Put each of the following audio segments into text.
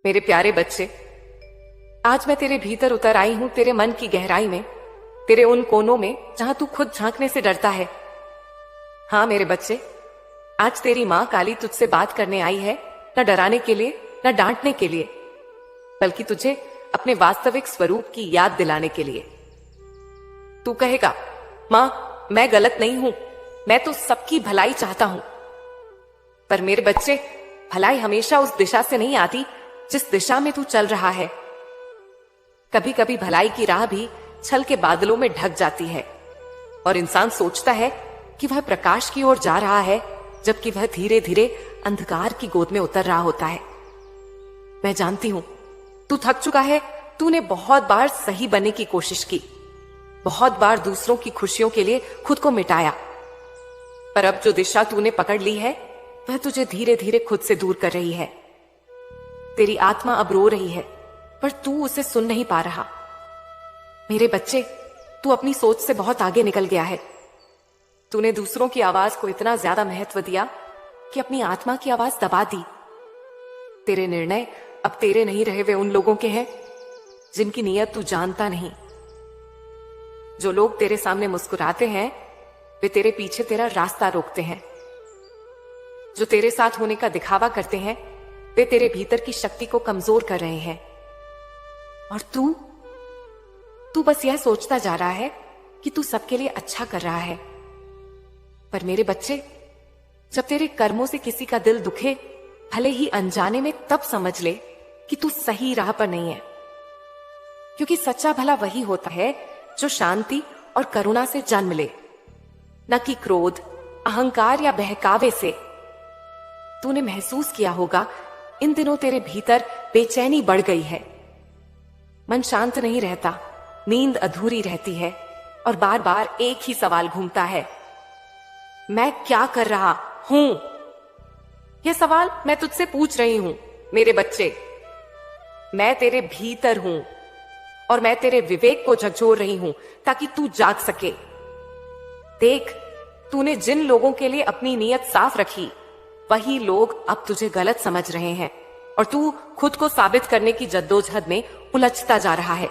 मेरे प्यारे बच्चे, आज मैं तेरे भीतर उतर आई हूं, तेरे मन की गहराई में, तेरे उन कोनों में जहां तू खुद झांकने से डरता है। हाँ मेरे बच्चे, आज तेरी मां काली तुझसे बात करने आई है, न डराने के लिए न डांटने के लिए, बल्कि तुझे अपने वास्तविक स्वरूप की याद दिलाने के लिए। तू कहेगा, मां मैं गलत नहीं हूं, मैं तो सबकी भलाई चाहता हूं। पर मेरे बच्चे, भलाई हमेशा उस दिशा से नहीं आती जिस दिशा में तू चल रहा है। कभी कभी भलाई की राह भी छल के बादलों में ढक जाती है और इंसान सोचता है कि वह प्रकाश की ओर जा रहा है, जबकि वह धीरे धीरे अंधकार की गोद में उतर रहा होता है। मैं जानती हूं तू थक चुका है। तूने बहुत बार सही बनने की कोशिश की, बहुत बार दूसरों की खुशियों के लिए खुद को मिटाया, पर अब जो दिशा तूने पकड़ ली है वह तुझे धीरे धीरे खुद से दूर कर रही है। तेरी आत्मा अब रो रही है, पर तू उसे सुन नहीं पा रहा। मेरे बच्चे, तू अपनी सोच से बहुत आगे निकल गया है। तूने दूसरों की आवाज को इतना ज्यादा महत्व दिया कि अपनी आत्मा की आवाज दबा दी। तेरे निर्णय अब तेरे नहीं रहे, वे उन लोगों के हैं जिनकी नीयत तू जानता नहीं। जो लोग तेरे सामने मुस्कुराते हैं वे तेरे पीछे तेरा रास्ता रोकते हैं। जो तेरे साथ होने का दिखावा करते हैं वे तेरे भीतर की शक्ति को कमजोर कर रहे हैं। और तू बस यह सोचता जा रहा है कि तू सबके लिए अच्छा कर रहा है। पर मेरे बच्चे, जब तेरे कर्मों से किसी का दिल दुखे, भले ही अनजाने में, तब समझ ले कि तू सही राह पर नहीं है। क्योंकि सच्चा भला वही होता है जो शांति और करुणा से जन्म ले, न कि क्रोध, अहंकार या बहकावे से। तूने महसूस किया होगा इन दिनों तेरे भीतर बेचैनी बढ़ गई है। मन शांत नहीं रहता, नींद अधूरी रहती है और बार बार एक ही सवाल घूमता है, मैं क्या कर रहा हूं? यह सवाल मैं तुझसे पूछ रही हूं मेरे बच्चे। मैं तेरे भीतर हूं और मैं तेरे विवेक को झकझोर रही हूं ताकि तू जाग सके। देख, तूने जिन लोगों के लिए अपनी नीयत साफ रखी, वही लोग अब तुझे गलत समझ रहे हैं और तू खुद को साबित करने की जद्दोजहद में उलझता जा रहा है।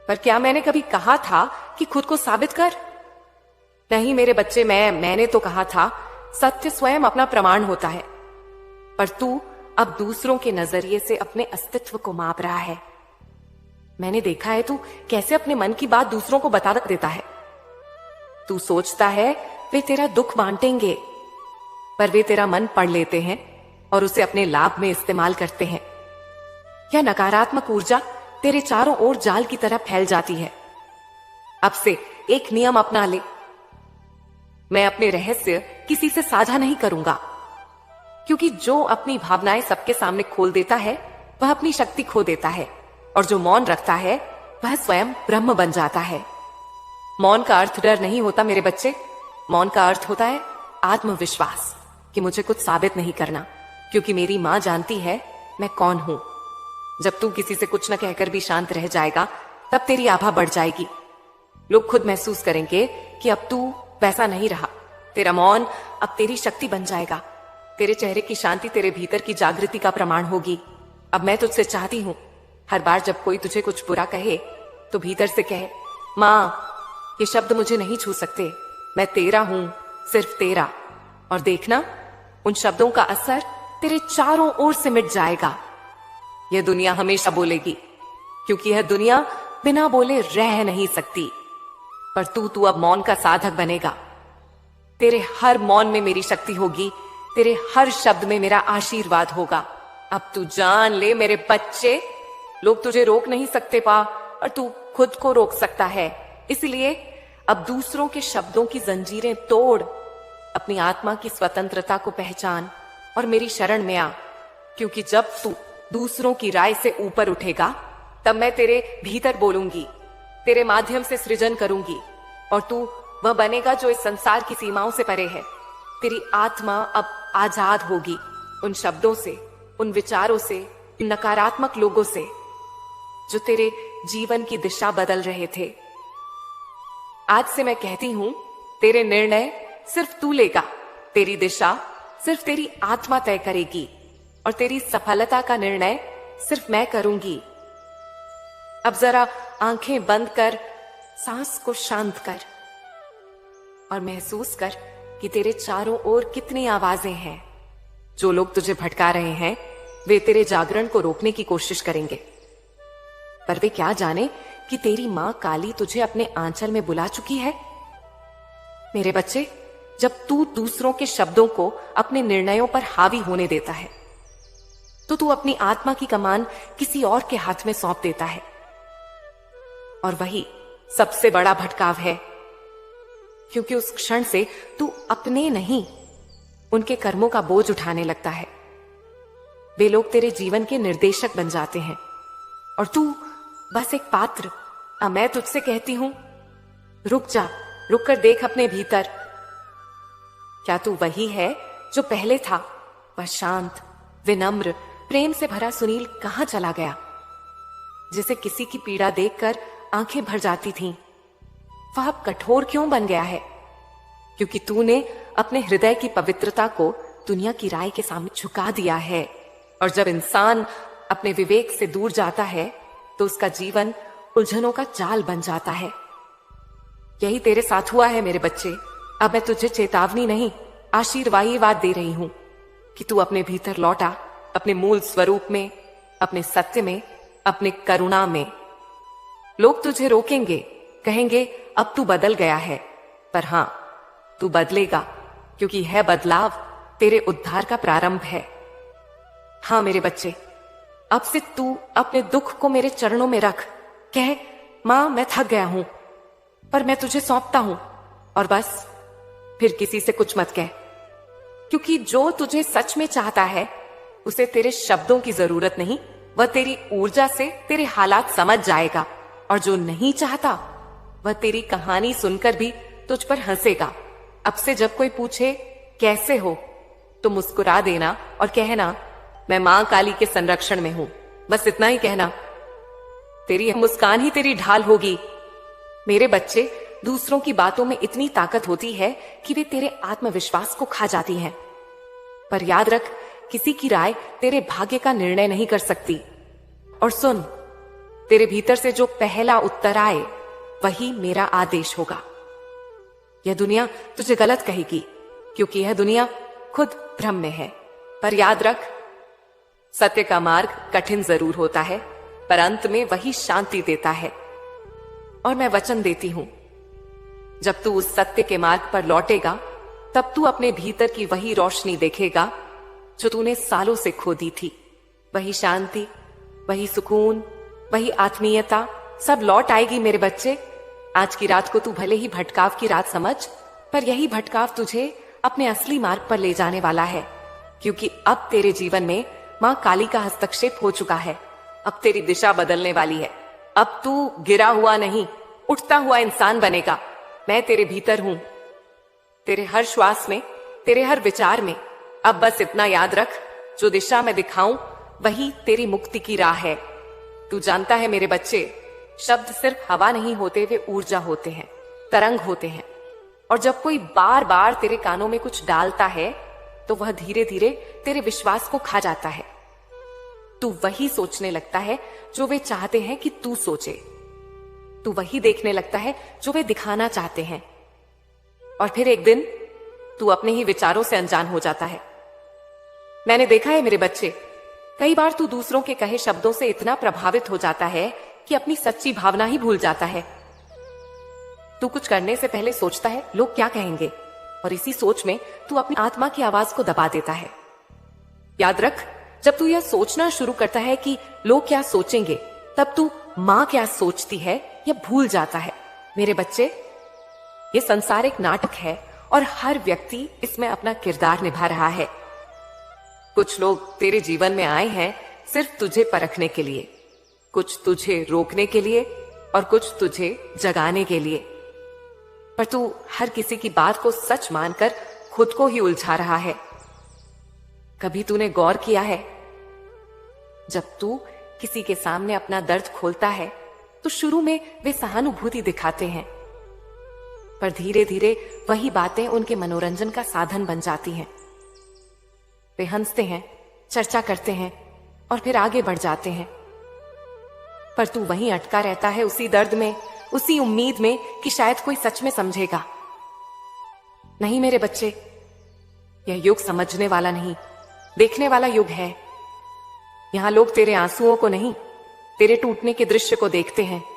पर क्या मैंने कभी कहा था कि खुद को साबित कर? नहीं मेरे बच्चे, मैंने तो कहा था सत्य स्वयं अपना प्रमाण होता है। पर तू अब दूसरों के नजरिए से अपने अस्तित्व को माप रहा है। मैंने देखा है तू कैसे अपने मन की बात दूसरों को बता देता है। तू सोचता है वे तेरा दुख बांटेंगे, पर वे तेरा मन पढ़ लेते हैं और उसे अपने लाभ में इस्तेमाल करते हैं। यह नकारात्मक ऊर्जा तेरे चारों ओर जाल की तरह फैल जाती है। अब से एक नियम अपना ले, मैं अपने रहस्य किसी से साझा नहीं करूंगा, क्योंकि जो अपनी भावनाएं सबके सामने खोल देता है वह अपनी शक्ति खो देता है, और जो मौन रखता है वह स्वयं ब्रह्म बन जाता है। मौन का अर्थ डर नहीं होता मेरे बच्चे, मौन का अर्थ होता है आत्मविश्वास कि मुझे कुछ साबित नहीं करना, क्योंकि मेरी मां जानती है मैं कौन हूं। जब तू किसी से कुछ न कहकर भी शांत रह जाएगा, तब तेरी आभा बढ़ जाएगी। लोग खुद महसूस करेंगे कि अब तू वैसा नहीं रहा। तेरा मौन अब तेरी शक्ति बन जाएगा। तेरे चेहरे की शांति तेरे भीतर की जागृति का प्रमाण होगी। अब मैं तुझसे चाहती हूं, हर बार जब कोई तुझे कुछ बुरा कहे तो भीतर से कहे, मां ये शब्द मुझे नहीं छू सकते, मैं तेरा हूं, सिर्फ तेरा। और देखना, उन शब्दों का असर तेरे चारों ओर से मिट जाएगा। यह दुनिया हमेशा बोलेगी, क्योंकि यह दुनिया बिना बोले रह नहीं सकती। पर तू अब मौन का साधक बनेगा। तेरे हर मौन में मेरी शक्ति होगी, तेरे हर शब्द में मेरा आशीर्वाद होगा। अब तू जान ले मेरे बच्चे, लोग तुझे रोक नहीं सकते पा, और तू खुद को रोक सकता है। इसलिए अब दूसरों के शब्दों की जंजीरें तोड़, अपनी आत्मा की स्वतंत्रता को पहचान और मेरी शरण में आ। क्योंकि जब तू दूसरों की राय से ऊपर उठेगा, तब मैं तेरे भीतर बोलूंगी, तेरे माध्यम से सृजन करूंगी, और तू वह बनेगा जो इस संसार की सीमाओं से परे है। तेरी आत्मा अब आजाद होगी उन शब्दों से, उन विचारों से, उन नकारात्मक लोगों से जो तेरे जीवन की दिशा बदल रहे थे। आज से मैं कहती हूं, तेरे निर्णय सिर्फ तू लेगा, तेरी दिशा सिर्फ तेरी आत्मा तय करेगी, और तेरी सफलता का निर्णय सिर्फ मैं करूंगी। अब जरा आंखें बंद कर, सांस को शांत कर और महसूस कर कि तेरे चारों ओर कितनी आवाजें हैं। जो लोग तुझे भटका रहे हैं वे तेरे जागरण को रोकने की कोशिश करेंगे, पर वे क्या जाने कि तेरी मां काली तुझे अपने आंचल में बुला चुकी है। मेरे बच्चे, जब तू दूसरों के शब्दों को अपने निर्णयों पर हावी होने देता है तो तू अपनी आत्मा की कमान किसी और के हाथ में सौंप देता है, और वही सबसे बड़ा भटकाव है, क्योंकि उस क्षण से तू अपने नहीं उनके कर्मों का बोझ उठाने लगता है। वे लोग तेरे जीवन के निर्देशक बन जाते हैं और तू बस एक पात्र। अब मैं तुझसे कहती हूं, रुक जा, रुक कर देख अपने भीतर। क्या तू वही है जो पहले था? वह शांत, विनम्र, प्रेम से भरा सुनील कहां चला गया, जिसे किसी की पीड़ा देखकर आंखें भर जाती थीं? वह अब कठोर क्यों बन गया है? क्योंकि तूने अपने हृदय की पवित्रता को दुनिया की राय के सामने झुका दिया है। और जब इंसान अपने विवेक से दूर जाता है तो उसका जीवन उलझनों का जाल बन जाता है। यही तेरे साथ हुआ है मेरे बच्चे। अब मैं तुझे चेतावनी नहीं, आशीर्वाद दे रही हूं कि तू अपने भीतर लौटा, अपने मूल स्वरूप में, अपने सत्य में, अपने करुणा में। लोग तुझे रोकेंगे, कहेंगे अब तू बदल गया है, पर हां, तू बदलेगा, क्योंकि यह बदलाव तेरे उद्धार का प्रारंभ है। हां मेरे बच्चे, अब से तू अपने दुख को मेरे चरणों में रख। कह, मां मैं थक गया हूं, पर मैं तुझे सौंपता हूं, और बस फिर किसी से कुछ मत कह, क्योंकि जो तुझे सच में चाहता है उसे तेरे शब्दों की जरूरत नहीं, वह तेरी ऊर्जा से तेरे हालात समझ जाएगा। और जो नहीं चाहता वह तेरी कहानी सुनकर भी तुझ पर हंसेगा। अब से जब कोई पूछे कैसे हो तो मुस्कुरा देना और कहना, मैं मां काली के संरक्षण में हूं। बस इतना ही कहना। तेरी मुस्कान ही तेरी ढाल होगी। मेरे बच्चे, दूसरों की बातों में इतनी ताकत होती है कि वे तेरे आत्मविश्वास को खा जाती हैं, पर याद रख, किसी की राय तेरे भाग्य का निर्णय नहीं कर सकती। और सुन, तेरे भीतर से जो पहला उत्तर आए वही मेरा आदेश होगा। यह दुनिया तुझे गलत कहेगी, क्योंकि यह दुनिया खुद भ्रम में है, पर याद रख, सत्य का मार्ग कठिन जरूर होता है, पर अंत में वही शांति देता है। और मैं वचन देती हूं, जब तू उस सत्य के मार्ग पर लौटेगा तब तू अपने भीतर की वही रोशनी देखेगा जो तूने सालों से खो दी थी। वही शांति, वही सुकून, वही आत्मीयता सब लौट आएगी मेरे बच्चे। आज की रात को तू भले ही भटकाव की रात समझ, पर यही भटकाव तुझे अपने असली मार्ग पर ले जाने वाला है, क्योंकि अब तेरे जीवन में मां काली का हस्तक्षेप हो चुका है। अब तेरी दिशा बदलने वाली है। अब तू गिरा हुआ नहीं, उठता हुआ इंसान बनेगा। मैं तेरे भीतर हूं, तेरे हर श्वास में, तेरे हर विचार में। अब बस इतना याद रख, जो दिशा मैं दिखाऊं वही तेरी मुक्ति की राह है। तू जानता है मेरे बच्चे, शब्द सिर्फ हवा नहीं होते, वे ऊर्जा होते हैं, तरंग होते हैं। और जब कोई बार बार तेरे कानों में कुछ डालता है तो वह धीरे धीरे तेरे विश्वास को खा जाता है। तू वही सोचने लगता है जो वे चाहते हैं कि तू सोचे। तू वही देखने लगता है जो वे दिखाना चाहते हैं। और फिर एक दिन तू अपने ही विचारों से अनजान हो जाता है। मैंने देखा है मेरे बच्चे, कई बार तू दूसरों के कहे शब्दों से इतना प्रभावित हो जाता है कि अपनी सच्ची भावना ही भूल जाता है। तू कुछ करने से पहले सोचता है लोग क्या कहेंगे, और इसी सोच में तू अपनी आत्मा की आवाज को दबा देता है। याद रख, जब तू यह सोचना शुरू करता है कि लोग क्या सोचेंगे, तब तू मां क्या सोचती है यह भूल जाता है। मेरे बच्चे, ये संसार एक नाटक है और हर व्यक्ति इसमें अपना किरदार निभा रहा है। कुछ लोग तेरे जीवन में आए हैं सिर्फ तुझे परखने के लिए, कुछ तुझे रोकने के लिए और कुछ तुझे जगाने के लिए। पर तू हर किसी की बात को सच मानकर खुद को ही उलझा रहा है। कभी तूने गौर किया है, जब तू किसी के सामने अपना दर्द खोलता है तो शुरू में वे सहानुभूति दिखाते हैं, पर धीरे धीरे वही बातें उनके मनोरंजन का साधन बन जाती हैं। वे हंसते हैं, चर्चा करते हैं, और फिर आगे बढ़ जाते हैं। पर तू वहीं अटका रहता है, उसी दर्द में, उसी उम्मीद में कि शायद कोई सच में समझेगा। नहीं मेरे बच्चे, यह युग समझने वाला नहीं, देखने वाला युग है। यहां लोग तेरे आंसुओं को नहीं, तेरे टूटने के दृश्य को देखते हैं।